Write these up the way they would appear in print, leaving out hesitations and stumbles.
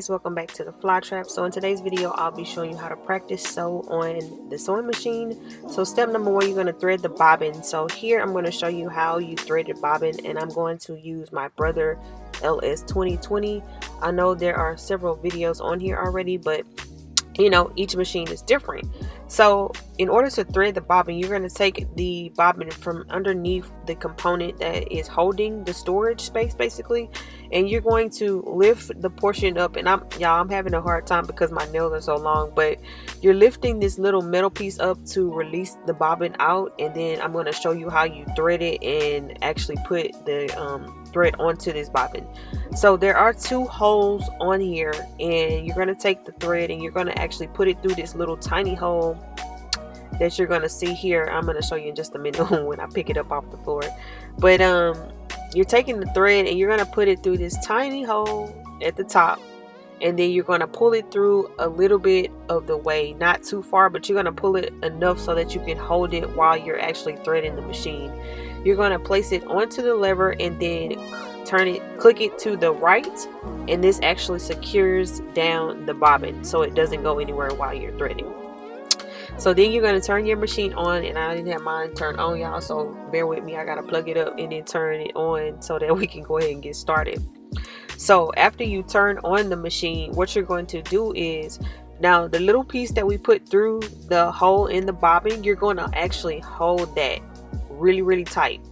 guys, welcome back to the Fly Trap. So in today's video I'll be showing you how to practice sew on the sewing machine. So step number one, you're going to thread the bobbin. So here I'm going to show you how you thread the bobbin, and I'm going to use my Brother LS 2020. I know there are several videos on here already, but you know, each machine is different. So in order to thread the bobbin, you're going to take the bobbin from underneath the component that is holding the storage space basically, and you're going to lift the portion up. And I'm having a hard time because my nails are so long, but you're lifting this little metal piece up to release the bobbin out, and then I'm going to show you how you thread it and actually put the thread onto this bobbin. So there are two holes on here, and you're going to take the thread and you're going to actually put it through this little tiny hole that you're going to see here. I'm going to show you in just a minute when I pick it up off the floor. But you're taking the thread and you're going to put it through this tiny hole at the top, and then you're going to pull it through a little bit of the way, not too far, but you're going to pull it enough so that you can hold it while you're actually threading the machine. You're going to place it onto the lever and then click it to the right, and this actually secures down the bobbin so it doesn't go anywhere while you're threading. So then you're going to turn your machine on, and I didn't have mine turned on, y'all, so bear with me. I got to plug it up and then turn it on so that we can go ahead and get started. So after you turn on the machine, what you're going to do is, now the little piece that we put through the hole in the bobbin, you're going to actually hold that really tight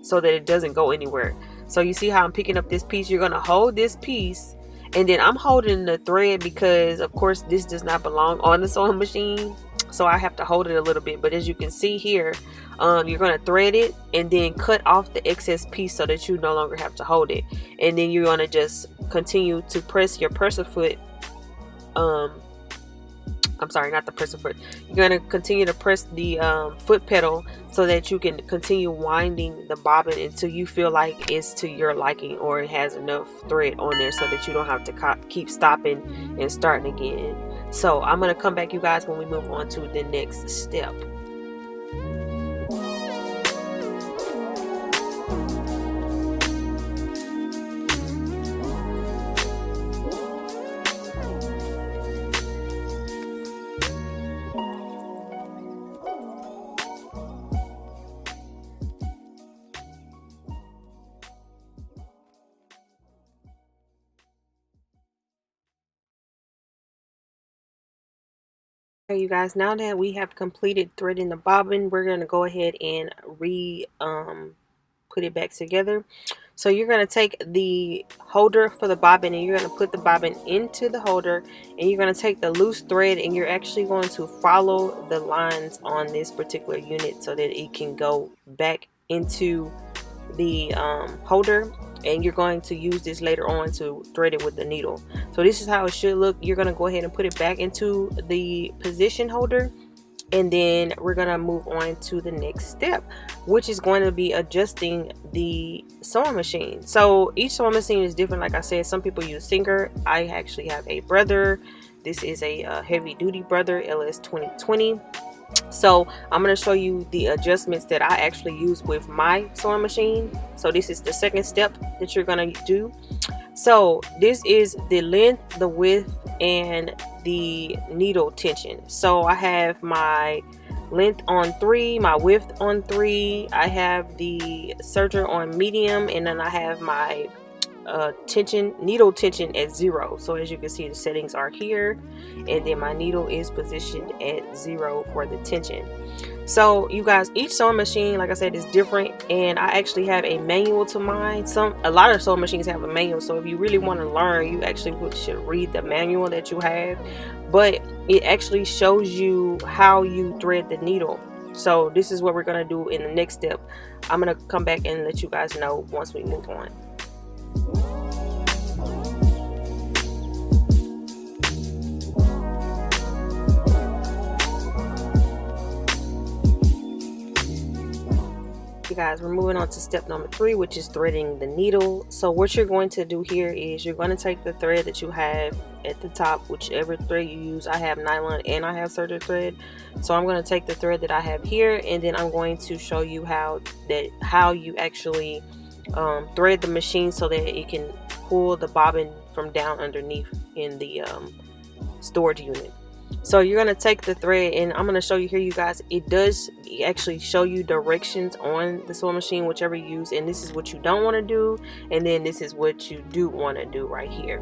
so that it doesn't go anywhere. So you see how I'm picking up this piece? You're going to hold this piece, and then I'm holding the thread because of course this does not belong on the sewing machine, so I have to hold it a little bit. But as you can see here, you're going to thread it and then cut off the excess piece so that you no longer have to hold it. And then you're going to just continue to press your presser foot. I'm sorry, not the presser foot. You're going to continue to press the foot pedal so that you can continue winding the bobbin until you feel like it's to your liking, or it has enough thread on there so that you don't have to keep stopping and starting again. So I'm going to come back, you guys, when we move on to the next step. Okay, you guys, now that we have completed threading the bobbin, we're going to go ahead and put it back together. So you're going to take the holder for the bobbin and you're going to put the bobbin into the holder, and you're going to take the loose thread and you're actually going to follow the lines on this particular unit so that it can go back into the holder, and you're going to use this later on to thread it with the needle. So this is how it should look. You're going to go ahead and put it back into the position holder, and then we're going to move on to the next step, which is going to be adjusting the sewing machine. So each sewing machine is different. Like I said, some people use Singer. I actually have a Brother. This is a heavy duty Brother LS 2020. So I'm going to show you the adjustments that I actually use with my sewing machine. So this is the second step that you're going to do. So this is the length, the width, and the needle tension. So I have my length on 3, my width on 3, I have the serger on medium, and then I have my needle tension at 0. So as you can see, the settings are here, and then my needle is positioned at 0 for the tension. So you guys, each sewing machine, like I said, is different, and I actually have a manual to mine. A lot of sewing machines have a manual, so if you really want to learn, you actually should read the manual that you have, but it actually shows you how you thread the needle. So this is what we're going to do in the next step. I'm going to come back and let you guys know once we move on. You guys, we're moving on to step number 3, which is threading the needle. So what you're going to do here is you're going to take the thread that you have at the top, whichever thread you use. I have nylon and I have serger thread, so I'm going to take the thread that I have here, and then I'm going to show you how you actually thread the machine so that it can pull the bobbin from down underneath in the storage unit. So you're going to take the thread, and I'm going to show you here, you guys. It does actually show you directions on the sewing machine, whichever you use, and this is what you don't want to do, and then this is what you do want to do right here.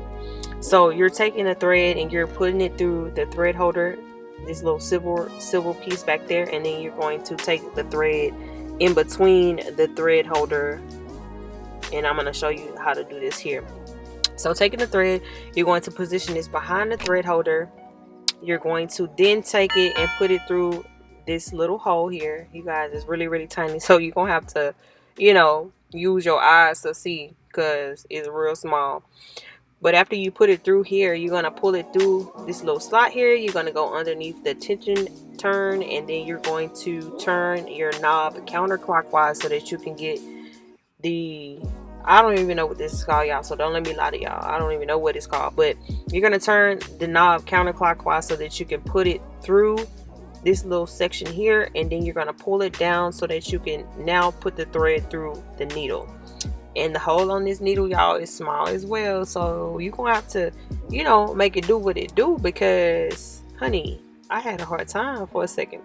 So you're taking the thread and you're putting it through the thread holder, this little silver piece back there, and then you're going to take the thread in between the thread holder, and I'm going to show you how to do this here. So taking the thread, you're going to position this behind the thread holder. You're going to then take it and put it through this little hole here. You guys, it's really tiny, so you're gonna have to, you know, use your eyes to see because it's real small. But after you put it through here, you're gonna pull it through this little slot here. You're gonna go underneath the tension turn, and then you're going to turn your knob counterclockwise so that you can get the, I don't even know what this is called, y'all, so don't let me lie to y'all. I don't even know what it's called, but you're going to turn the knob counterclockwise so that you can put it through this little section here, and then you're going to pull it down so that you can now put the thread through the needle. And the hole on this needle, y'all, is small as well, so you're going to have to, you know, make it do what it do, because, honey, I had a hard time for a second.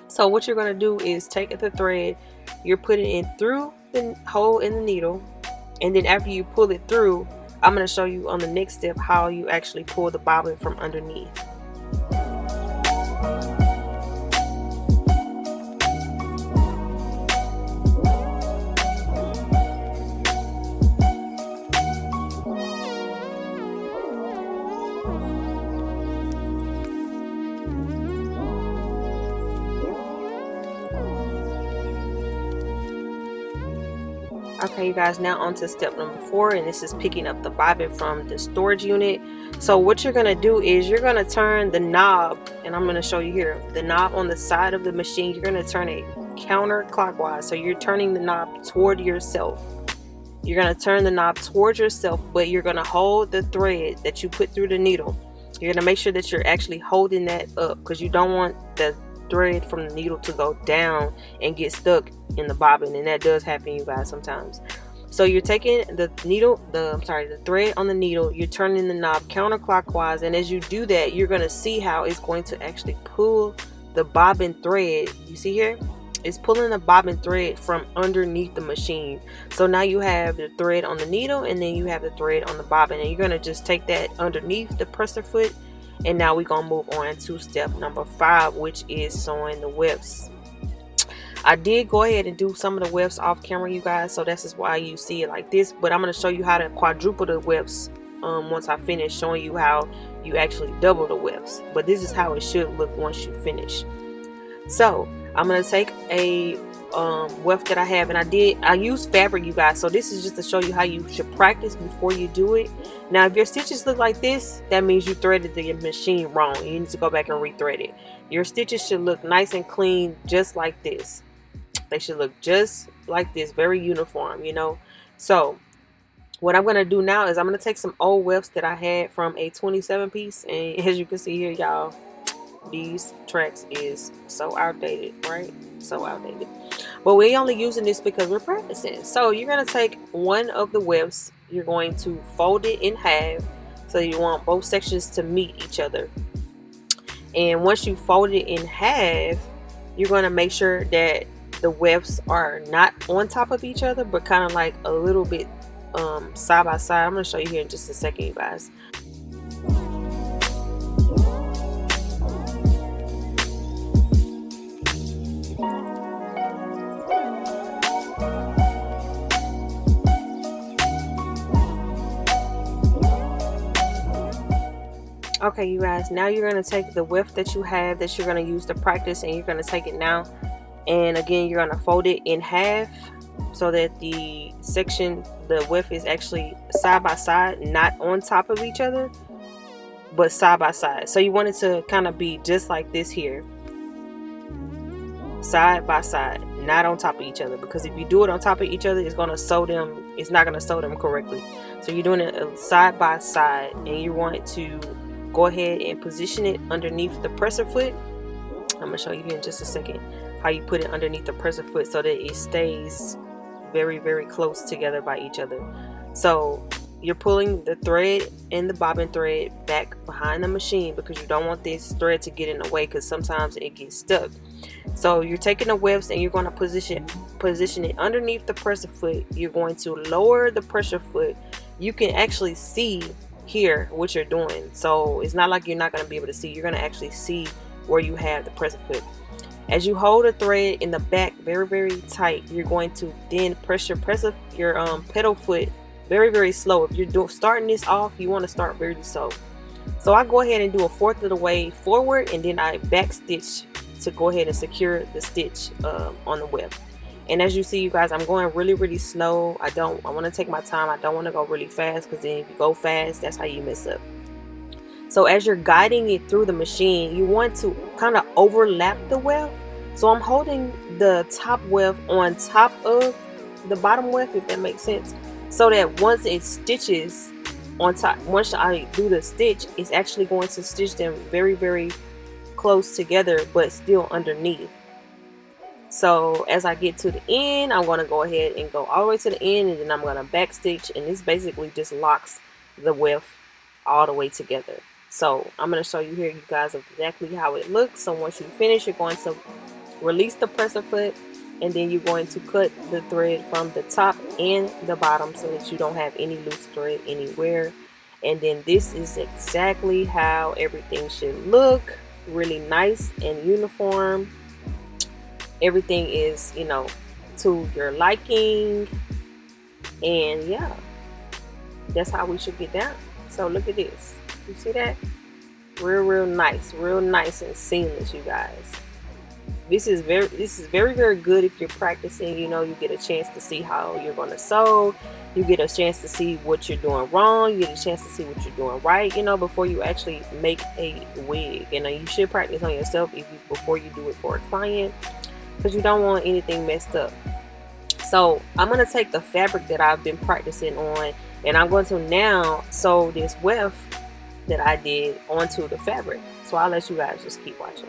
So what you're going to do is take the thread, you're putting it through the hole in the needle, and then after you pull it through, I'm going to show you on the next step how you actually pull the bobbin from underneath. Okay, you guys, now on to step number 4, and this is picking up the bobbin from the storage unit. So what you're going to do is you're going to turn the knob, and I'm going to show you here, the knob on the side of the machine, you're going to turn it counterclockwise. So you're turning the knob toward yourself. You're going to turn the knob towards yourself, but you're going to hold the thread that you put through the needle. You're going to make sure that you're actually holding that up, because you don't want the thread from the needle to go down and get stuck in the bobbin, and that does happen, you guys, sometimes. So you're taking the needle, the thread on the needle, you're turning the knob counterclockwise, and as you do that, you're going to see how it's going to actually pull the bobbin thread. You see here, it's pulling the bobbin thread from underneath the machine. So now you have the thread on the needle, and then you have the thread on the bobbin, and you're going to just take that underneath the presser foot. And now we're going to move on to step number 5, which is sewing the wefts. I did go ahead and do some of the wefts off camera, you guys, so this is why you see it like this. But I'm going to show you how to quadruple the wefts once I finish showing you how you actually double the wefts. But this is how it should look once you finish. So I'm going to take a weft that I have, and I use fabric, you guys, so this is just to show you how you should practice before you do it. Now if your stitches look like this, that means you threaded the machine wrong. You need to go back and rethread it. Your stitches should look nice and clean, just like this. They should look just like this, very uniform, you know. So what I'm going to do now is I'm going to take some old wefts that I had from a 27 piece, and as you can see here, y'all, these tracks is so outdated, right? So outdated. But we're only using this because we're practicing. So you're going to take one of the wefts, you're going to fold it in half, so you want both sections to meet each other. And once you fold it in half, you're going to make sure that the wefts are not on top of each other, but kind of like a little bit side by side. I'm going to show you here in just a second, you guys. Okay, you guys, now you're going to take the weft that you have that you're going to use to practice, and you're going to take it now, and again you're going to fold it in half so that the section, the weft is actually side by side, not on top of each other, but side by side. So you want it to kind of be just like this here, side by side, not on top of each other, because if you do it on top of each other, it's going to sew them, it's not going to sew them correctly. So you're doing it side by side, and you want it to go ahead and position it underneath the presser foot. I'm going to show you here in just a second how you put it underneath the presser foot so that it stays very, very close together by each other. So you're pulling the thread and the bobbin thread back behind the machine because you don't want this thread to get in the way, because sometimes it gets stuck. So you're taking the wefts and you're going to position it underneath the pressure foot. You're going to lower the pressure foot. You can actually see here what you're doing, so it's not like you're not going to be able to see. You're going to actually see where you have the pressure foot. As you hold the thread in the back very, very tight, you're going to then press your pedal foot very, very slow. If you're starting this off, you want to start very slow. So I go ahead and do a fourth of the way forward, and then I back stitch to go ahead and secure the stitch on the weft. And as you see, you guys, I'm going really, really slow. I want to take my time. I don't want to go really fast, because then if you go fast, that's how you mess up. So as you're guiding it through the machine, you want to kind of overlap the weft. So I'm holding the top weft on top of the bottom weft, if that makes sense, so that once it stitches on top, once I do the stitch, it's actually going to stitch them very, very close together, but still underneath. So as I get to the end, I'm going to go ahead and go all the way to the end, and then I'm going to back stitch, and this basically just locks the weft all the way together. So I'm going to show you here, you guys, exactly how it looks. So once you finish, you're going to release the pressure foot, and then you're going to cut the thread from the top and the bottom so that you don't have any loose thread anywhere. And then this is exactly how everything should look. Really nice and uniform. Everything is, you know, to your liking. And yeah, that's how we should get down. So look at this. You see that? Real nice and seamless, you guys. This is very, very good if you're practicing. You know, you get a chance to see how you're going to sew. You get a chance to see what you're doing wrong. You get a chance to see what you're doing right, you know, before you actually make a wig. You know, you should practice on yourself before you do it for a client, because you don't want anything messed up. So I'm going to take the fabric that I've been practicing on, and I'm going to now sew this weft that I did onto the fabric. So I'll let you guys just keep watching.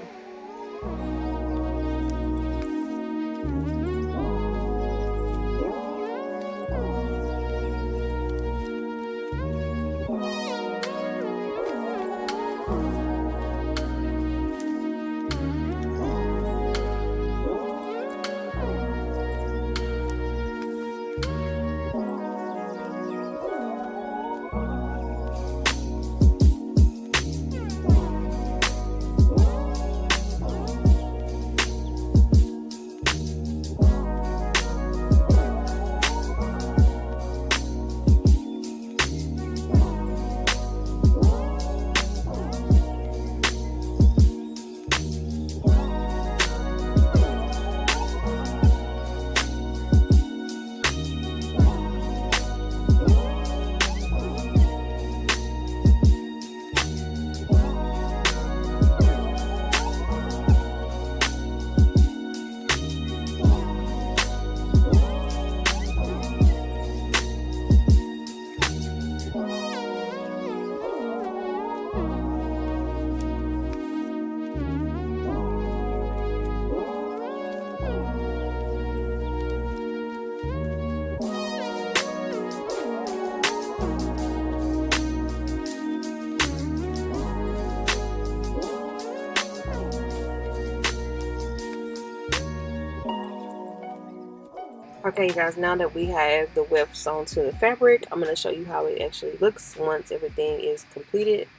Okay, you guys, now that we have the weft sewn to the fabric, I'm going to show you how it actually looks once everything is completed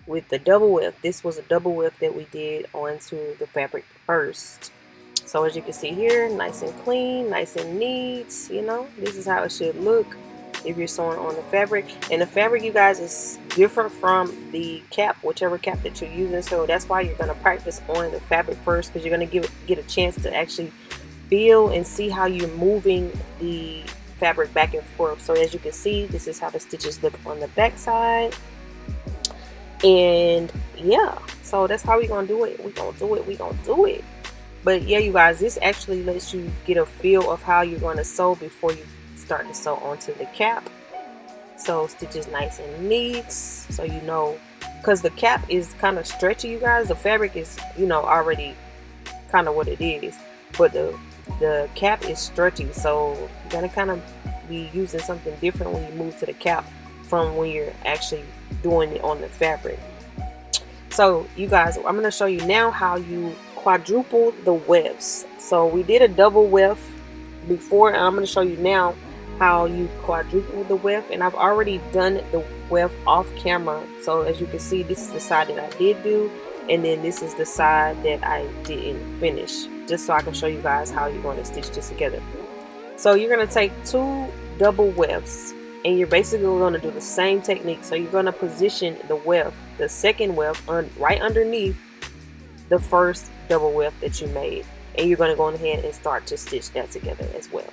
with the double weft. This was a double weft that we did onto the fabric first. So as you can see here, nice and clean, nice and neat, you know, this is how it should look if you're sewing on the fabric. And the fabric, you guys, is different from the cap, whichever cap that you're using. So that's why you're going to practice on the fabric first, because you're going to get a chance to actually feel and see how you're moving the fabric back and forth. So as you can see, this is how the stitches look on the back side. And yeah, so that's how we're gonna do it. We're gonna do it. But yeah, you guys, this actually lets you get a feel of how you're going to sew before you start to sew onto the cap. So stitches nice and neat, so you know, because the cap is kind of stretchy, you guys. The fabric is, you know, already kind of what it is, but the cap is stretchy, so you're gonna kind of be using something different when you move to the cap from when you're actually doing it on the fabric. So you guys, I'm going to show you now how you quadruple the wefts. So we did a double weft before, and I'm going to show you now how you quadruple the weft. And I've already done the weft off camera. So as you can see, this is the side that I did do, and then this is the side that I didn't finish, just so I can show you guys how you're going to stitch this together. So you're going to take 2 double wefts, and you're basically going to do the same technique. So you're going to position the weft, the second weft, right underneath the first double weft that you made, and you're going to go ahead and start to stitch that together as well.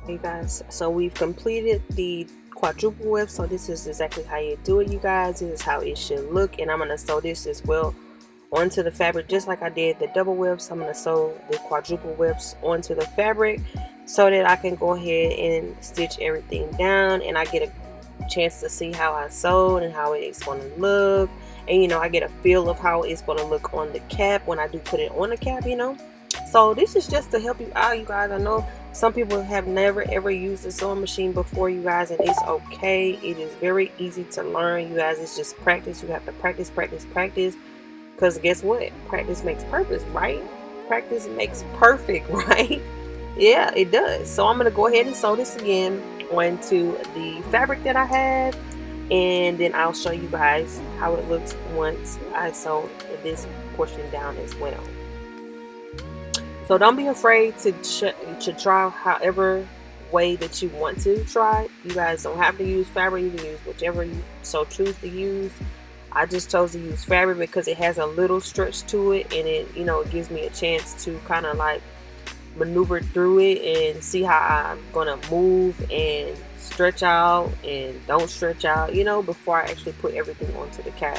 You guys, so we've completed the quadruple weft. So this is exactly how you do it, you guys. This is how it should look, and I'm going to sew this as well onto the fabric, just like I did the double wefts. I'm going to sew the quadruple wefts onto the fabric so that I can go ahead and stitch everything down, and I get a chance to see how I sewed and how it's going to look, and you know, I get a feel of how it's going to look on the cap when I do put it on the cap, you know. So this is just to help you out, you guys. I know some people have never ever used a sewing machine before, you guys, and it's okay. It is very easy to learn, you guys. It's just practice. You have to practice, practice, practice, because guess what? Practice makes perfect, right? Practice makes perfect, right? Yeah, it does. So I'm going to go ahead and sew this again onto the fabric that I have, and then I'll show you guys how it looks once I sew this portion down as well. So don't be afraid to try however way that you want to try. You guys don't have to use fabric. You can use whichever you so choose to use. I just chose to use fabric because it has a little stretch to it, and it, you know, it gives me a chance to kind of like maneuver through it and see how I'm gonna move and stretch out and don't stretch out, you know, before I actually put everything onto the cap.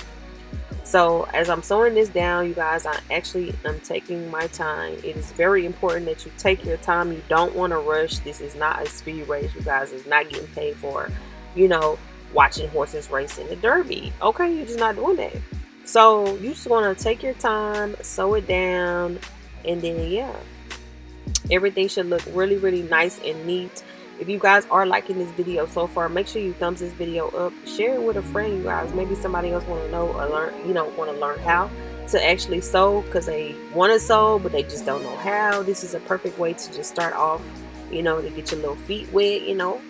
So as I'm sewing this down, you guys, I'm taking my time. It is very important that you take your time. You don't want to rush. This is not a speed race, you guys. It's not getting paid for, you know, watching horses race in the derby. Okay, you're just not doing that. So you just want to take your time, sew it down, and then yeah, everything should look really, really nice and neat. If you guys are liking this video so far, make sure you thumbs this video up, share it with a friend, you guys. Maybe somebody else want to know or learn, you know, want to learn how to actually sew because they want to sew but they just don't know how. This is a perfect way to just start off, you know, to get your little feet wet, you know.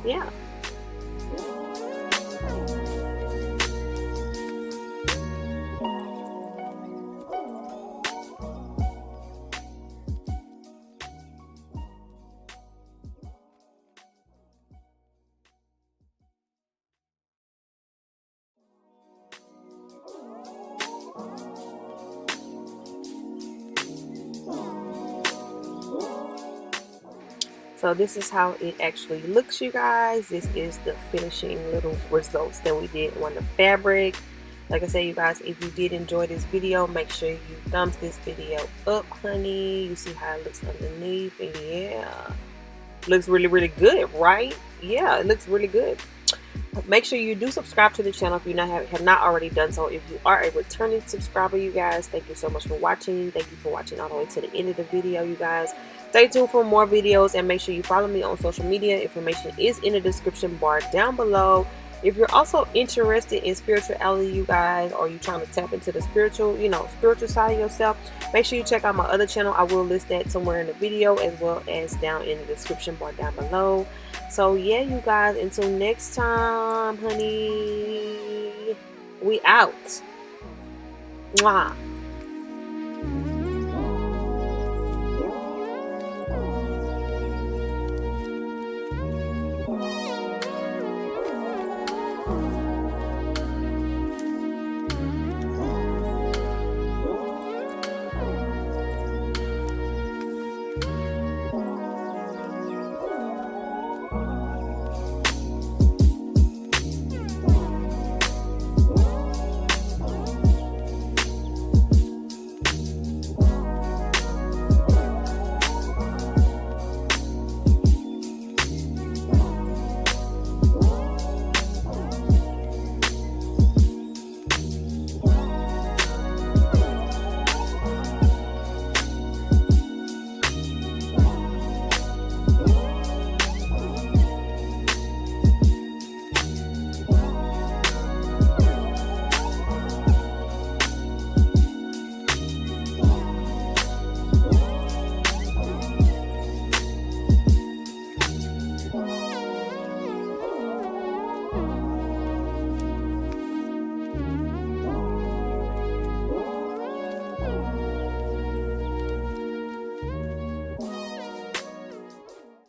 Yeah. So this is how it actually looks, you guys. This is the finishing little results that we did on the fabric. Like I said, you guys, if you did enjoy this video, make sure you thumbs this video up, honey. You see how it looks underneath, and yeah, looks really, really good, right? Yeah, it looks really good. Make sure you do subscribe to the channel if you have not already done so. If you are a returning subscriber, you guys, thank you so much for watching. Thank you for watching all the way to the end of the video, you guys. Stay tuned for more videos, and make sure you follow me on social media. Information is in the description bar down below. If you're also interested in spirituality, you guys, or you trying to tap into the spiritual, spiritual side of yourself, make sure you check out my other channel. I will list that somewhere in the video, as well as down in the description bar down below. So yeah, you guys, until next time, honey, we out. Mwah.